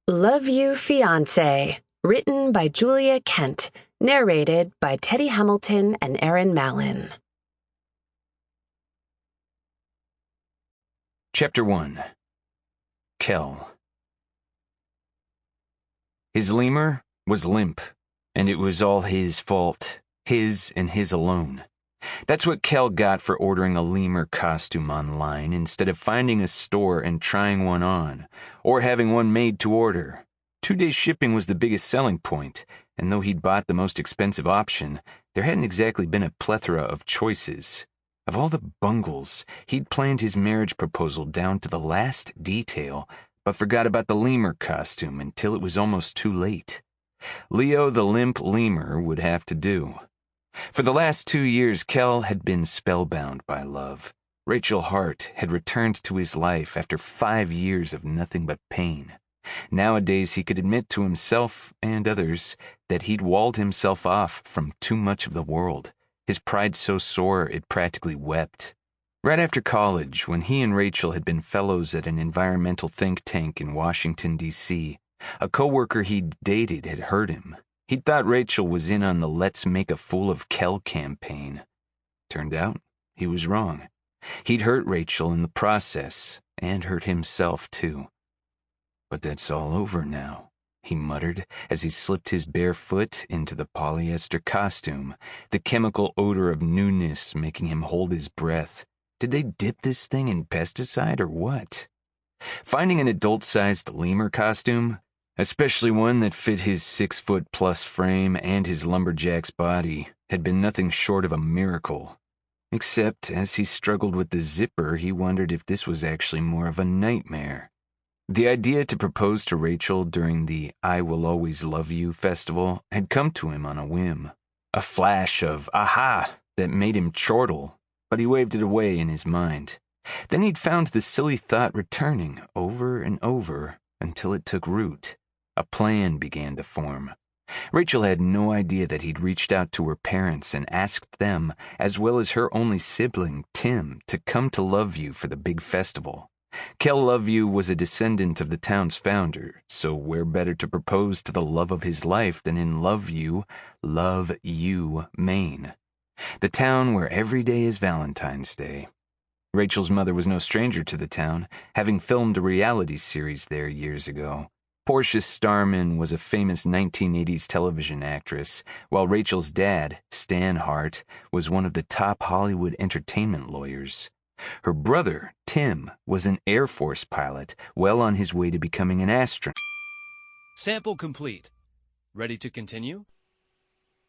You Fiancée, written by Julia Kent, narrated by Teddy Hamilton and Erin Mallon. Chapter 1. Kell. His lemur was limp, and it was all his fault, his and his alone. That's what Kell got for ordering a lemur costume online instead of finding a store and trying one on, or having one made to order. 2-day shipping was the biggest selling point, and though he'd bought the most expensive option, there hadn't exactly been a plethora of choices. Of all the bungles, he'd planned his marriage proposal down to the last detail, but forgot about the lemur costume until it was almost too late. Leo the limp lemur would have to do. For the last 2 years, Kell had been spellbound by love. Rachel Hart had returned to his life after 5 years of nothing but pain. Nowadays, he could admit to himself and others that he'd walled himself off from too much of the world, his pride so sore it practically wept. Right after college, when he and Rachel had been fellows at an environmental think tank in Washington, D.C., a coworker he'd dated had hurt him. He'd thought Rachel was in on the Let's Make a Fool of Kell campaign. Turned out, he was wrong. He'd hurt Rachel in the process, and hurt himself, too. But that's all over now, he muttered as he slipped his bare foot into the polyester costume, the chemical odor of newness making him hold his breath. Did they dip this thing in pesticide or what? Finding an adult-sized lemur costume, especially one that fit his 6-foot-plus frame and his lumberjack's body, had been nothing short of a miracle. Except, as he struggled with the zipper, he wondered if this was actually more of a nightmare. The idea to propose to Rachel during the I Will Always Love You festival had come to him on a whim. A flash of aha that made him chortle, but he waved it away in his mind. Then he'd found the silly thought returning over and over until it took root. A plan began to form. Rachel had no idea that he'd reached out to her parents and asked them, as well as her only sibling, Tim, to come to Luview for the big festival. Kell Luview was a descendant of the town's founder, so where better to propose to the love of his life than in Luview, Maine, the town where every day is Valentine's Day. Rachel's mother was no stranger to the town, having filmed a reality series there years ago. Portia Starman was a famous 1980s television actress, while Rachel's dad, Stan Hart, was one of the top Hollywood entertainment lawyers. Her brother, Tim, was an Air Force pilot, well on his way to becoming an astronaut. Sample complete. Ready to continue?